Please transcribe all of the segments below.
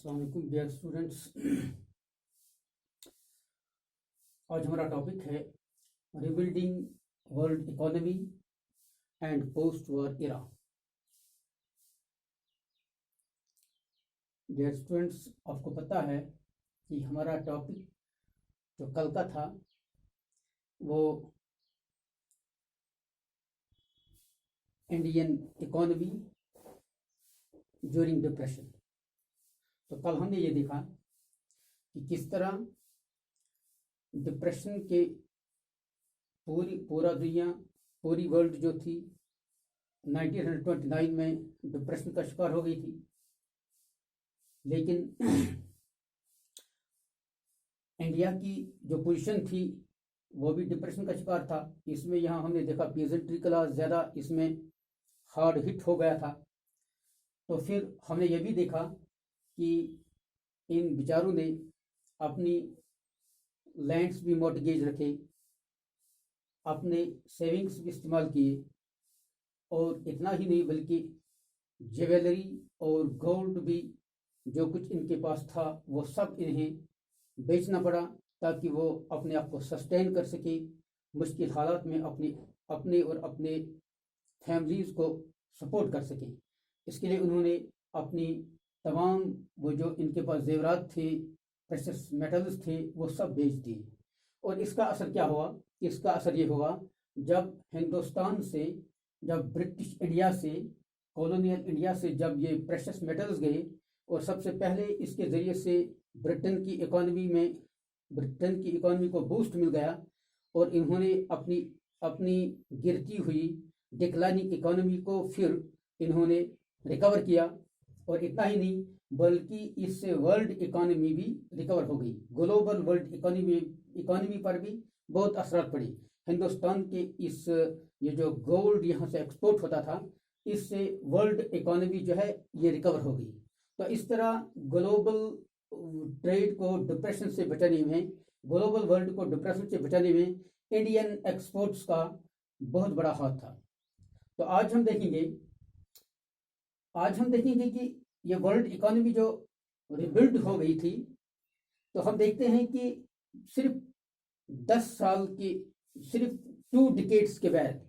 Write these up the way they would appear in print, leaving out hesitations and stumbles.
अस्सलाम वालेकुम dear students. आज हमारा टॉपिक है rebuilding world economy and post war era. Dear students, आपको पता है कि हमारा टॉपिक जो कल का था वो इंडियन इकोनॉमी ड्यूरिंग डिप्रेशन। तो कल हमने ये देखा कि किस तरह डिप्रेशन के पूरा दुनिया, पूरी वर्ल्ड जो थी 1929 में डिप्रेशन का शिकार हो गई थी। लेकिन इंडिया की जो पोजीशन थी वो भी डिप्रेशन का शिकार था। इसमें यहाँ हमने देखा पीजेंट्री क्लास ज़्यादा इसमें हार्ड हिट हो गया था। तो फिर हमने ये भी देखा कि इन बेचारों ने अपनी लैंड्स भी मॉर्टगेज रखे, अपने सेविंग्स भी इस्तेमाल किए, और इतना ही नहीं बल्कि ज्वेलरी और गोल्ड भी जो कुछ इनके पास था वो सब इन्हें बेचना पड़ा ताकि वो अपने आप को सस्टेन कर सके, मुश्किल हालात में अपने और अपने फैमिलीज़ को सपोर्ट कर सके। इसके लिए उन्होंने अपनी तमाम वो जो इनके पास जेवरात थे, प्रेशियस मेटल्स थे, वो सब बेच दिए। और इसका असर क्या हुआ? इसका असर ये हुआ जब हिंदुस्तान से, जब ब्रिटिश इंडिया से, कॉलोनियल इंडिया से जब ये प्रेशियस मेटल्स गए और सबसे पहले इसके ज़रिए से ब्रिटेन की इकॉनमी को बूस्ट मिल गया और इन्होंने अपनी गिरती हुई डिक्लाइनिंग इकॉनमी को फिर इन्होंने रिकवर किया। और इतना ही नहीं बल्कि इससे वर्ल्ड इकॉनमी भी रिकवर हो गई। ग्लोबल वर्ल्ड इकॉनमी पर भी बहुत असर पड़ी। हिंदुस्तान के ये जो गोल्ड यहाँ से एक्सपोर्ट होता था, इससे वर्ल्ड इकॉनमी जो है ये रिकवर हो गई। तो इस तरह ग्लोबल ट्रेड को डिप्रेशन से बचाने में, ग्लोबल वर्ल्ड को डिप्रेशन से बचाने में इंडियन एक्सपोर्ट्स का बहुत बड़ा हाथ था। तो आज हम देखेंगे कि ये वर्ल्ड इकॉनमी जो रिबिल्ड हो गई थी, तो हम देखते हैं कि सिर्फ 10 साल की, सिर्फ 2 डिकेड्स के बाद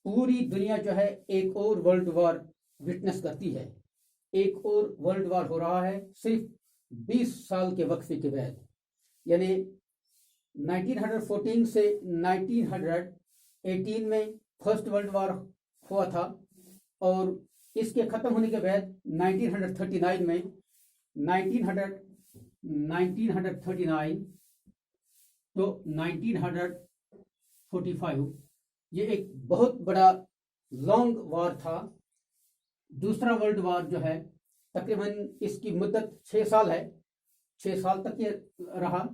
पूरी दुनिया जो है एक और वर्ल्ड वॉर विटनेस करती है। एक और वर्ल्ड वॉर हो रहा है सिर्फ 20 साल के वक्फे के बाद। यानी 1914 से 1918 में फर्स्ट वर्ल्ड वॉर हुआ था और इसके ख़त्म होने के बाद 1939 में 1939 तो 1945 ये एक बहुत बड़ा लॉन्ग वॉर था। दूसरा वर्ल्ड वॉर जो है तकरीबन इसकी मुद्दत 6 साल है, 6 साल तक ये रहा।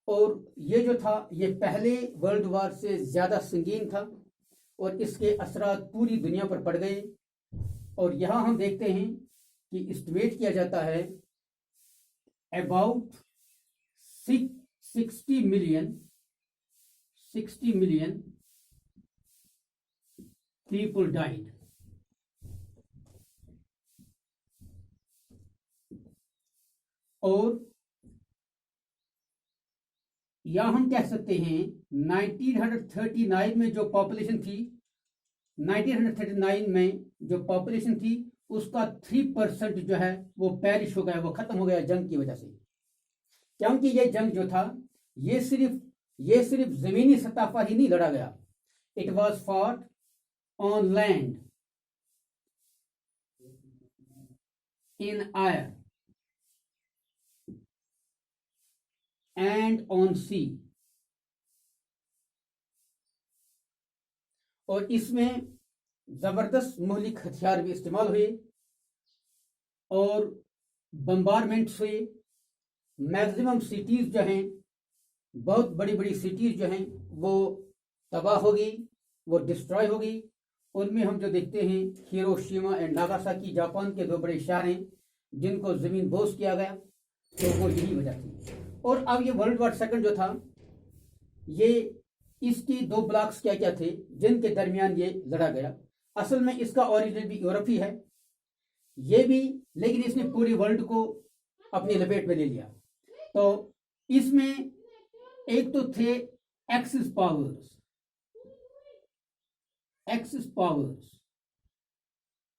और ये जो था ये पहले वर्ल्ड वॉर से ज़्यादा संगीन था और इसके असरात पूरी दुनिया पर पड़ गए। और यहाँ हम देखते हैं कि एस्टिमेट किया जाता है अबाउट 60 मिलियन पीपल डाइड। और या हम कह सकते हैं 1939 में जो पॉपुलेशन थी, 1939 में जो पॉपुलेशन थी उसका 3% जो है वो पेरिश हो गया, वो खत्म हो गया जंग की वजह से। क्योंकि ये जंग जो था ये सिर्फ जमीनी सतह पर ही नहीं लड़ा गया, it was fought on land, in air and on sea. और इसमें जबरदस्त मुहलिक हथियार भी इस्तेमाल हुए और बम्बारमेंट्स हुए। मैक्सिमम सिटीज जो हैं, बहुत बड़ी बड़ी सिटीज जो हैं वो तबाह हो गई, वो डिस्ट्रॉय हो गई। उनमें हम जो देखते हैं हिरोशिमा एंड नागासाकी, जापान के 2 बड़े शहर हैं जिनको जमीन बोझ किया गया। तो वो यही वजह थी। और अब ये वर्ल्ड वॉर सेकंड जो था, ये इसकी 2 ब्लॉक्स क्या क्या थे जिनके दरमियान ये लड़ा गया। असल में इसका ओरिजिन भी यूरोप ही है। ये भी, लेकिन इसने पूरे वर्ल्ड को अपनी लपेट में ले लिया। तो इसमें एक तो थे एक्सिस पावर्स। एक्सिस पावर्स,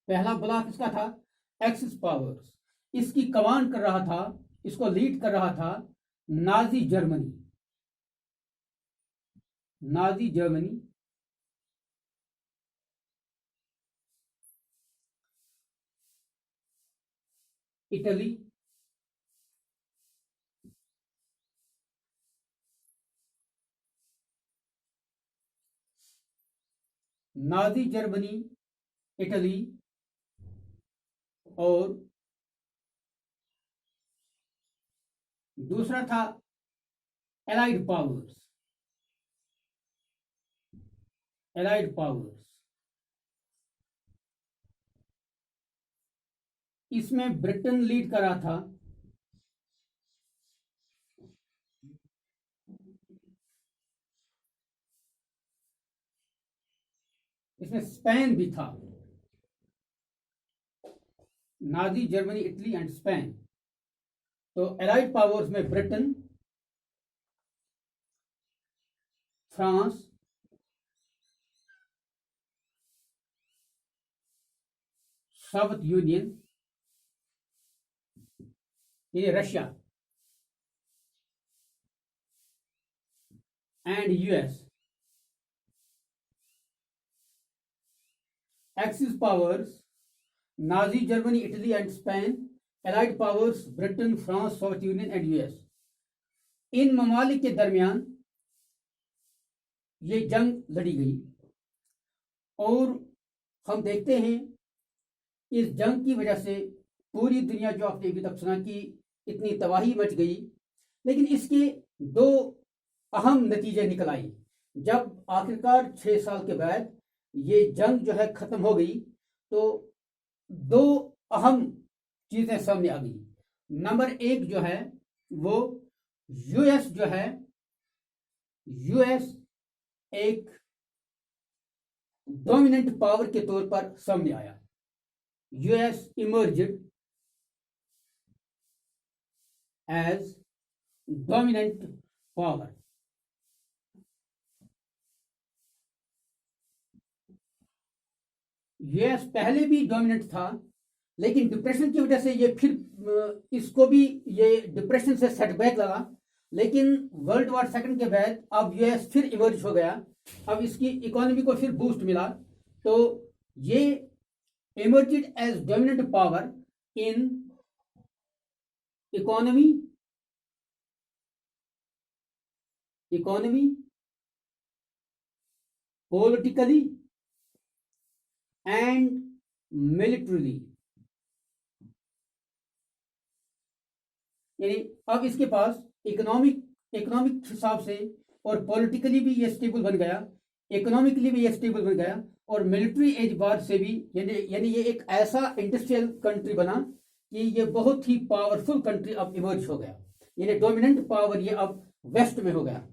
पहला ब्लॉक इसका था एक्सिस पावर्स। इसकी कमांड कर रहा था, इसको लीड कर रहा था Nazi Germany. Nazi Germany, Italy, Nazi Germany, Italy और दूसरा था एलाइड पावर्स। एलाइड पावर्स, इसमें ब्रिटेन लीड कर रहा था। इसमें स्पेन भी था। Nazi Germany, Italy and Spain. तो एलाइड पावर्स में ब्रिटेन, फ्रांस, सोवियत यूनियन, ये Russia and US. Axis powers Nazi Germany, Italy and Spain. Allied powers Britain, France, Soviet Union and US. इन ममालिक के दरमियान ये जंग लड़ी गई और हम देखते हैं इस जंग की वजह से पूरी दुनिया, जो आपने अभी तक सुना कि इतनी तबाही मच गई, लेकिन इसके दो अहम नतीजे निकल आए। जब आखिरकार 6 साल के बाद ये जंग जो है खत्म हो गई, तो दो अहम चीजें सामने आ गई। नंबर एक जो है वो यूएस जो है, यूएस एक डोमिनेंट पावर के तौर पर सामने आया। US emerged as dominant power. US पहले भी डोमिनेंट था, लेकिन डिप्रेशन की वजह से ये फिर इसको भी ये डिप्रेशन से सेटबैक लगा। लेकिन वर्ल्ड वॉर सेकंड के बाद अब यूएस फिर इमर्ज हो गया, अब इसकी इकोनॉमी को फिर बूस्ट मिला। तो ये emerged as dominant power in economy, politically and militarily. यानी अब इसके पास इकोनॉमिक हिसाब से और पॉलिटिकली भी ये स्टेबल बन गया, इकोनॉमिकली भी ये स्टेबल बन गया, और मिलिट्री एतबार से भी यानी ये एक ऐसा इंडस्ट्रियल कंट्री बना कि ये बहुत ही पावरफुल कंट्री अब इमर्ज हो गया। यानी डोमिनेंट पावर ये अब वेस्ट में हो गया।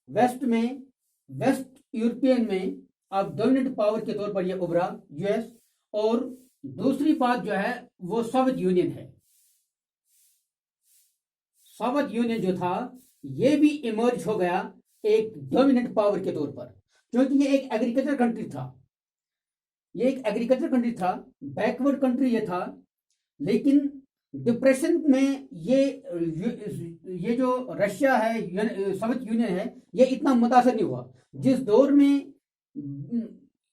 वेस्ट यूरोपियन में अब डोमिनेंट पावर के तौर पर यह उभरा यूएस। और दूसरी बात जो है वो सोवियत यूनियन है। सोवियत यूनियन जो था ये भी इमर्ज हो गया एक डोमिनेंट पावर के तौर पर, क्योंकि ये एक एग्रीकल्चर कंट्री था। बैकवर्ड कंट्री ये था। लेकिन डिप्रेशन में ये जो रशिया है, सोवियत यूनियन है, ये इतना मुतासर नहीं हुआ। जिस दौर में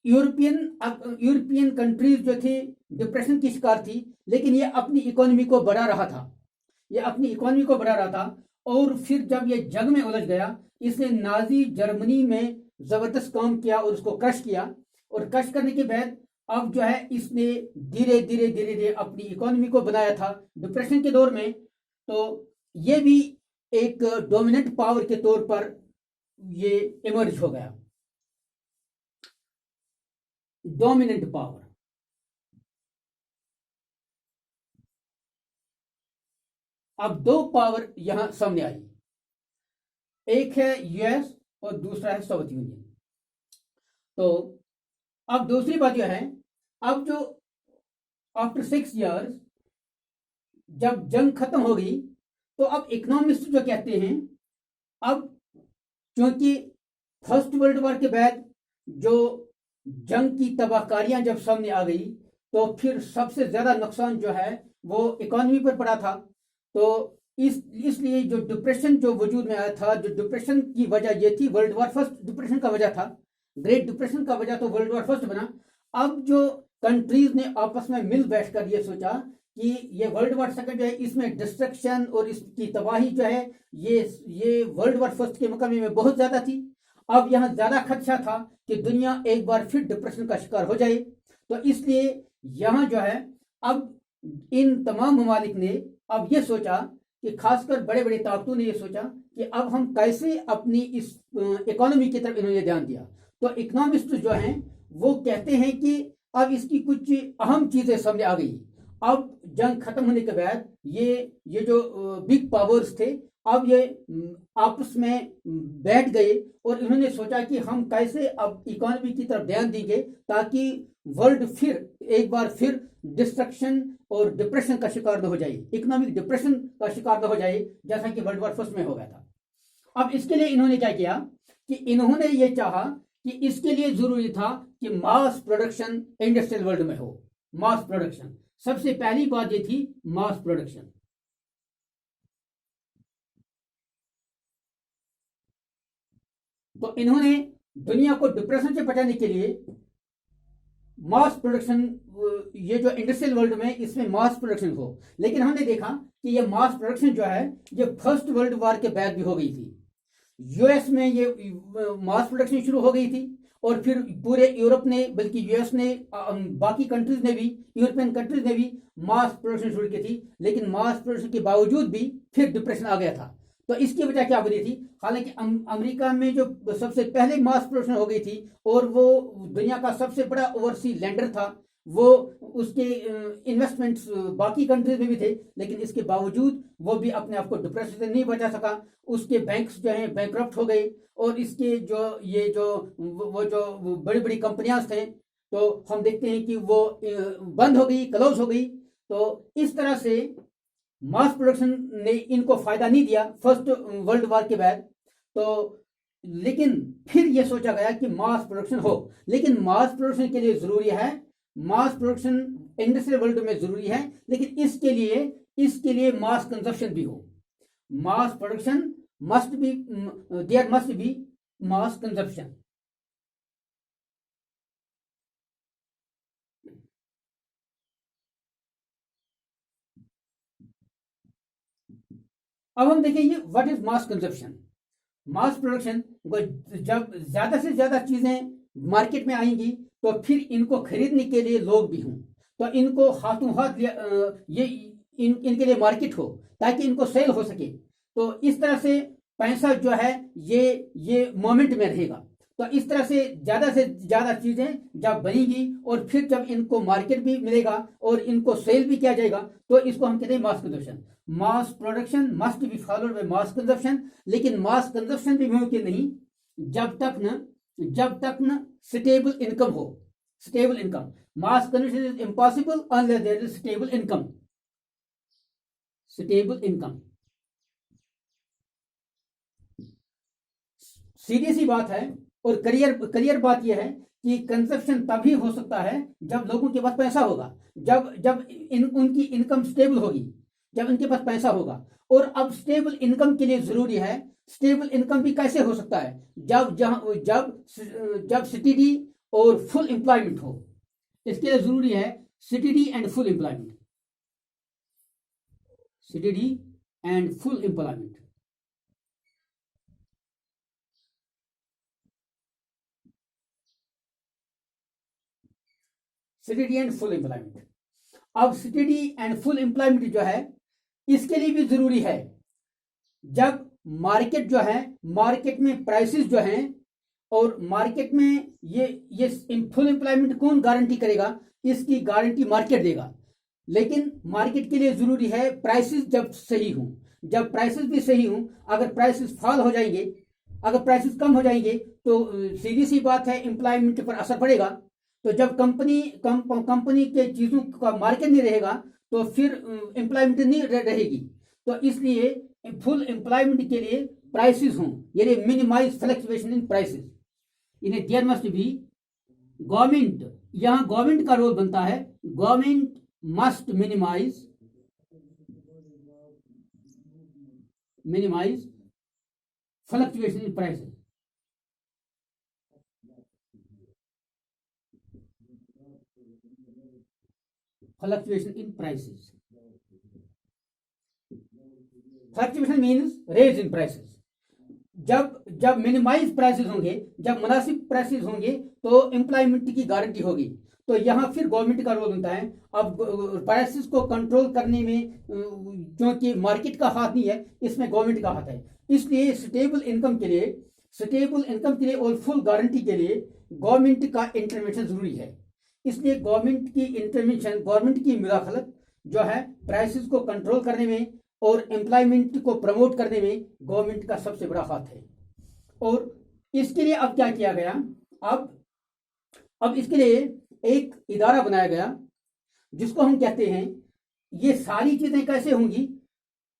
यूरोपियन कंट्रीज जो थे डिप्रेशन की शिकार थी, लेकिन ये अपनी इकोनॉमी को बढ़ा रहा था। और फिर जब ये जंग में उलझ गया, इसने नाजी जर्मनी में जबरदस्त काम किया और उसको क्रश किया। और क्रश करने के बाद अब जो है इसने धीरे धीरे अपनी इकोनॉमी को बनाया था डिप्रेशन के दौर में। तो ये भी एक डोमिनेंट पावर के तौर पर ये इमर्ज हो गया, डोमिनेंट पावर। अब दो पावर यहां सामने आई, एक है यूएस और दूसरा है सोवियत यूनियन। तो अब दूसरी बात यह है, अब जो आफ्टर 6 years जब जंग खत्म हो गई तो अब इकोनॉमिस्ट जो कहते हैं, अब क्योंकि फर्स्ट वर्ल्ड वॉर के बाद जो जंग की तबाहकारियां जब सामने आ गई तो फिर सबसे ज्यादा नुकसान जो है वो इकोनॉमी पर पड़ा था। तो इसलिए जो डिप्रेशन जो वजूद में आया था, जो डिप्रेशन की वजह ये थी, वर्ल्ड वॉर फर्स्ट डिप्रेशन का वजह था, ग्रेट डिप्रेशन का वजह तो वर्ल्ड वॉर फर्स्ट बना। अब जो कंट्रीज ने आपस में मिल बैठकर ये सोचा कि ये वर्ल्ड वॉर सेकंड जो है इसमें डिस्ट्रक्शन और इसकी तबाही जो है ये वर्ल्ड वॉर फर्स्ट के मुकाबले में बहुत ज्यादा थी। अब यहाँ ज्यादा खदशा था कि दुनिया एक बार फिर डिप्रेशन का शिकार हो जाए। तो इसलिए यहाँ जो है अब इन तमाम ममालिक ने अब ये सोचा कि खासकर बड़े बड़े ताकतों ने ये सोचा कि अब हम कैसे अपनी इस इकोनॉमी की तरफ इन्होंने ध्यान दिया। तो इकोनॉमिस्ट जो हैं वो कहते हैं कि अब इसकी कुछ अहम चीजें सामने आ गई। अब जंग खत्म होने के बाद ये जो बिग पावर्स थे अब ये आपस में बैठ गए और इन्होंने सोचा कि हम कैसे अब इकोनॉमी की तरफ ध्यान देंगे ताकि वर्ल्ड फिर एक बार फिर डिस्ट्रक्शन और डिप्रेशन का शिकार न हो जाए, इकोनॉमिक डिप्रेशन का शिकार न हो जाए जैसा कि वर्ल्ड वॉर फर्स्ट में हो गया था। अब इसके लिए इन्होंने क्या किया कि इन्होंने ये चाहा कि इसके लिए जरूरी था कि मास प्रोडक्शन इंडस्ट्रियल वर्ल्ड में हो। मास प्रोडक्शन सबसे पहली बात ये थी, मास प्रोडक्शन। तो इन्होंने दुनिया को डिप्रेशन से बचाने के लिए मास प्रोडक्शन, ये जो इंडस्ट्रियल वर्ल्ड में इसमें मास प्रोडक्शन हो। लेकिन हमने देखा कि ये मास प्रोडक्शन जो है ये फर्स्ट वर्ल्ड वॉर के बाद भी हो गई थी। यूएस में ये मास प्रोडक्शन शुरू हो गई थी और फिर पूरे यूरोप ने, बल्कि यूएस ने, बाकी कंट्रीज ने भी, यूरोपियन कंट्रीज ने भी मास प्रोडक्शन शुरू की थी। लेकिन मास प्रोडक्शन के बावजूद भी फिर डिप्रेशन आ गया था। तो इसकी वजह क्या बनी थी? हालांकि अमेरिका में जो सबसे पहले मास प्रोडक्शन हो गई थी और वो दुनिया का सबसे बड़ा ओवरसी लैंडर था, वो उसके इन्वेस्टमेंट्स बाकी कंट्रीज में भी थे, लेकिन इसके बावजूद वो भी अपने आप को डिप्रेशन से नहीं बचा सका। उसके बैंक्स जो हैं बैंकरप्ट हो गए और इसके जो बड़ी बड़ी कंपनियां थे तो हम देखते हैं कि वो बंद हो गई, क्लोज हो गई। तो इस तरह से मास प्रोडक्शन ने इनको फायदा नहीं दिया फर्स्ट वर्ल्ड वॉर के बाद। तो लेकिन फिर यह सोचा गया कि मास प्रोडक्शन हो, लेकिन मास प्रोडक्शन के लिए जरूरी है, मास प्रोडक्शन इंडस्ट्रियल वर्ल्ड में जरूरी है, लेकिन इसके लिए मास कंजप्शन भी हो। Mass production must be, there must be mass consumption. अब हम देखेंगे what is mass consumption. Mass production, जब ज्यादा से ज्यादा चीजें मार्केट में आएंगी तो फिर इनको खरीदने के लिए लोग भी हों, तो इनको हाथों हाथ इनके लिए मार्केट हो ताकि इनको सेल हो सके। तो इस तरह से पैसा जो है ये मोमेंट में रहेगा। तो इस तरह से ज्यादा चीजें जब बनेगी और फिर जब इनको मार्केट भी मिलेगा और इनको सेल भी किया जाएगा तो इसको हम कहते हैं mass consumption. Mass production must be followed by mass consumption, लेकिन मास कंजप्शन भी मुमकिन नहीं जब तक न स्टेबल इनकम हो। Stable income, mass consumption is impossible unless there is stable income. Stable income सीधी सी बात है। और करियर बात यह है कि कंजप्शन तभी हो सकता है जब लोगों के पास पैसा होगा, जब उनकी इनकम स्टेबल होगी, जब इनके पास पैसा होगा। और अब स्टेबल इनकम के लिए जरूरी है, स्टेबल इनकम भी कैसे हो सकता है? जब स्टेडी और फुल एम्प्लॉयमेंट हो। इसके लिए जरूरी है steady and full employment. Steady and full employment. Steady and full employment. अब स्टेडी एंड फुल एम्प्लॉयमेंट जो है इसके लिए भी जरूरी है जब मार्केट जो है, मार्केट में प्राइसेस जो हैं, और मार्केट में ये फुल एम्प्लॉयमेंट कौन गारंटी करेगा? इसकी गारंटी मार्केट देगा। लेकिन मार्केट के लिए जरूरी है प्राइसेस जब सही हों। जब प्राइसेस भी सही हों, अगर प्राइसेस फॉल हो जाएंगे, अगर प्राइसेस कम हो जाएंगे तो सीधी सी बात है एम्प्लॉयमेंट पर असर पड़ेगा। तो जब कंपनी के चीजों का मार्केट नहीं रहेगा तो फिर एम्प्लॉयमेंट नहीं रहेगी। तो इसलिए फुल एम्प्लॉयमेंट के लिए प्राइसेस हों, यानी मिनिमाइज फ्लक्चुएशन इन प्राइसेस, इन्हें देयर मस्ट बी गवर्नमेंट, यहां गवर्नमेंट का रोल बनता है, government must minimise fluctuation in prices. Fluctuation in prices. Fluctuation means raise in prices. जब मिनिमाइज प्राइसेस होंगे, जब मुनासिब प्राइसेस होंगे तो एम्प्लॉयमेंट की गारंटी होगी। तो यहाँ फिर गवर्नमेंट का रोल बनता है। अब प्राइसेस को कंट्रोल करने में क्योंकि मार्केट का हाथ नहीं है, इसमें गवर्नमेंट का हाथ है। इसलिए स्टेबल इनकम के लिए और फुल गारंटी के लिए गवर्नमेंट का इंटरवेंशन जरूरी है। इसलिए गवर्नमेंट की इंटरवेंशन, गवर्नमेंट की मुदाखलत जो है प्राइसेस को कंट्रोल करने में और एम्प्लॉयमेंट को प्रमोट करने में गवर्नमेंट का सबसे बड़ा हाथ है। और इसके लिए अब क्या किया गया, अब इसके लिए एक इदारा बनाया गया जिसको हम कहते हैं, ये सारी चीजें कैसे होंगी,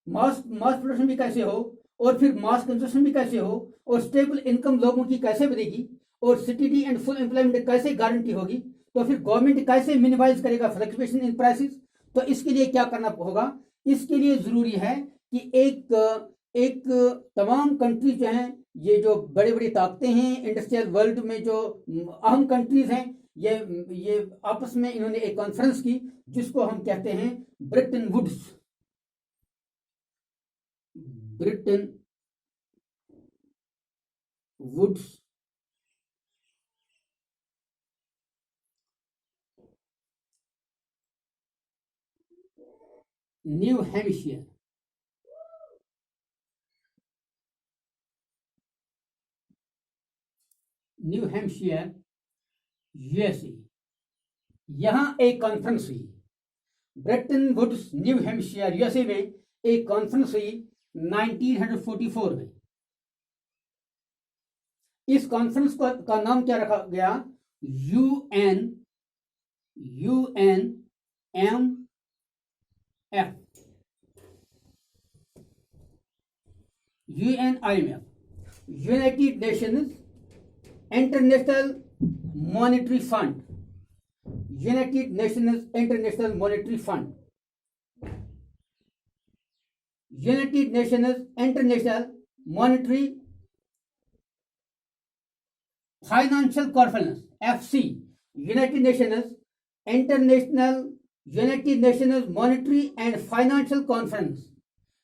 मास प्रोडक्शन भी कैसे हो और फिर मास कंजप्शन भी कैसे हो और स्टेबल इनकम लोगों की कैसे बनेगी और स्टेडी एंड फुल एम्प्लॉयमेंट कैसे गारंटी होगी, तो फिर गवर्नमेंट कैसे मिनिमाइज करेगा फ्लक्चुएशन इन प्राइसेस। तो इसके लिए क्या करना होगा, इसके लिए जरूरी है कि एक तमाम कंट्रीज जो हैं, ये जो बड़े बड़ी ताकतें हैं इंडस्ट्रियल वर्ल्ड में, जो अहम कंट्रीज हैं, ये आपस में इन्होंने एक कॉन्फ्रेंस की जिसको हम कहते हैं Bretton Woods New Hampshire USA, यहां एक कॉन्फ्रेंस हुई। Bretton Woods New Hampshire USA में एक कॉन्फ्रेंस हुई 1944 में। इस कॉन्फ्रेंस का नाम क्या रखा गया, UNIMF, United Nations international monetary fund, United Nations international monetary fund, United Nations international monetary financial conference FC, United Nations monetary and financial conference,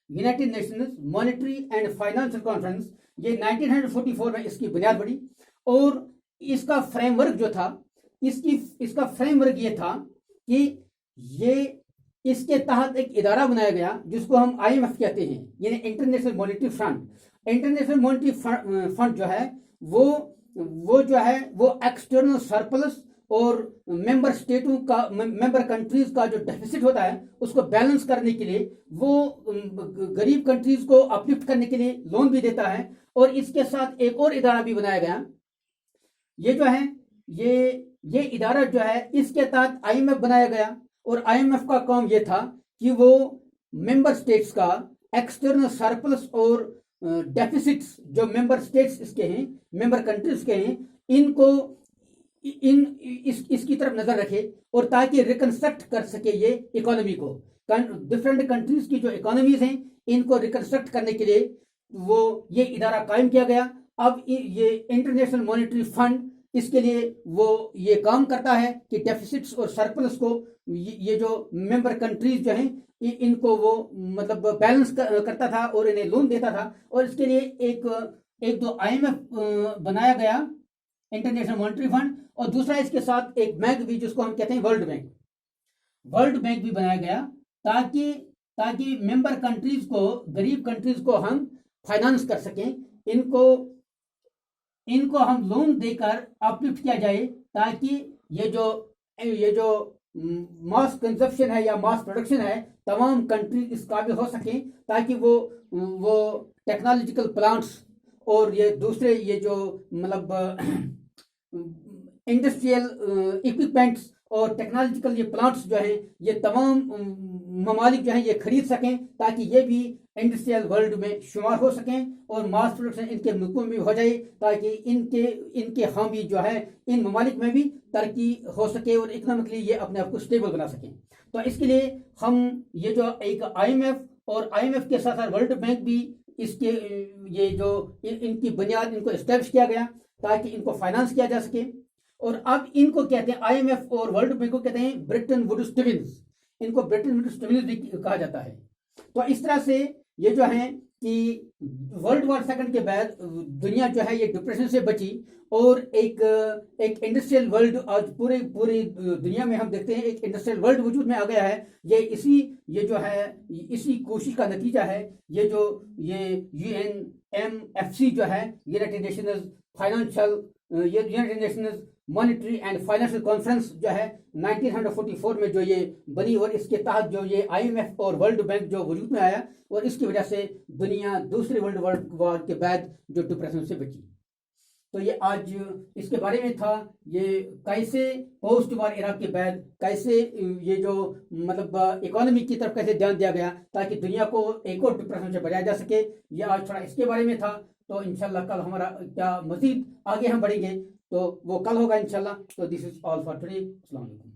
United Nations monetary and financial conference, ये 1944 में इसकी बुनियाद पड़ी। और इसका फ्रेमवर्क जो था, इसका फ्रेमवर्क ये था कि इसके तहत एक इदारा बनाया गया जिसको हम IMF कहते हैं, यानी international monetary fund. International monetary fund जो है वो एक्सटर्नल सरप्लस और मेंबर कंट्रीज का जो डेफिसिट होता है उसको बैलेंस करने के लिए, वो गरीब कंट्रीज को अपलिफ्ट करने के लिए लोन भी देता है। और इसके साथ एक और इदारा भी बनाया गया, ये जो है ये इदारा जो है इसके तहत IMF बनाया गया। और IMF का काम ये था कि वो मेंबर स्टेट्स का एक्सटर्नल सरप्लस और डेफिसिट्स जो मेंबर स्टेट्स इसके हैं, मेंबर कंट्रीज के हैं, इनको इसकी तरफ नजर रखे और ताकि रिकंस्ट्रक्ट कर सके ये इकोनॉमी को। डिफरेंट कंट्रीज की जो इकोनॉमीज हैं इनको रिकंस्ट्रक्ट करने के लिए वो ये इदारा कायम किया गया। अब ये इंटरनेशनल मॉनेटरी फंड इसके लिए वो ये काम करता है कि डेफिसिट्स और सरप्लस को ये जो मेंबर कंट्रीज जो हैं इनको वो मतलब बैलेंस करता था और इन्हें लोन देता था। और इसके लिए एक दो IMF बनाया गया, इंटरनेशनल मॉनेटरी फंड, और दूसरा इसके साथ एक बैंक भी जिसको हम कहते हैं वर्ल्ड बैंक भी बनाया गया ताकि मेंबर कंट्रीज को, गरीब कंट्रीज को हम फाइनेंस कर सकें, इनको हम लोन देकर अपलिफ्ट किया जाए ताकि ये जो मास कंजप्शन है या मास प्रोडक्शन है तमाम कंट्री इस काबिल हो सके ताकि वो टेक्नोलॉजिकल प्लांट्स और ये दूसरे ये जो मतलब इंडस्ट्रियल इक्विपमेंट्स और टेक्नोलॉजिकल ये प्लांट्स जो हैं ये तमाम ममालिक जो हैं ये खरीद सकें, ताकि ये भी इंडस्ट्रियल वर्ल्ड में शुमार हो सकें और मास प्रोडक्शन इनके मुल्कों में भी हो जाए, ताकि इनके हामी जो है इन ममालिक में भी तरक्की हो सके और इकोनॉमिकली ये अपने आप को स्टेबल बना सकें। तो इसके लिए हम ये जो एक IMF और IMF के साथ साथ वर्ल्ड बैंक भी इसके ये जो इनकी बुनियाद इनको इस्टेब्लिश किया गया ताकि इनको फाइनेंस किया जा सके। और अब इनको कहते हैं IMF और वर्ल्ड बैंक को कहते हैं ब्रिटन वुड्स ट्विन्स, इनको ब्रिटन वुड्स ट्विन्स भी कहा जाता है। तो इस तरह से ये जो है कि वर्ल्ड वॉर सेकंड के बाद दुनिया जो है ये डिप्रेशन से बची और एक इंडस्ट्रियल वर्ल्ड आज पूरी दुनिया में हम देखते हैं एक इंडस्ट्रियल वर्ल्ड वजूद में आ गया है। ये जो है इसी कोशिश का नतीजा है ये UNMFC जो है United Nations monetary and financial conference जो है 1944 में जो ये बनी और इसके तहत जो ये IMF और वर्ल्ड बैंक जो वजूद में आया और इसकी वजह से दुनिया दूसरे वर्ल्ड वॉर के बाद जो डिप्रेशन से बची। तो ये आज इसके बारे में था, ये कैसे पोस्ट वॉर इराक के बाद कैसे ये जो मतलब इकोनॉमी की तरफ कैसे ध्यान दिया गया ताकि दुनिया को एक और डिप्रेशन से बचाया जा सके, ये आज थोड़ा इसके बारे में था। तो इंशाल्लाह कल हमारा क्या मजीद आगे हम बढ़ेंगे तो वो कल होगा इंशाल्लाह। तो this is all for today. अस्सलाम वालेकुम।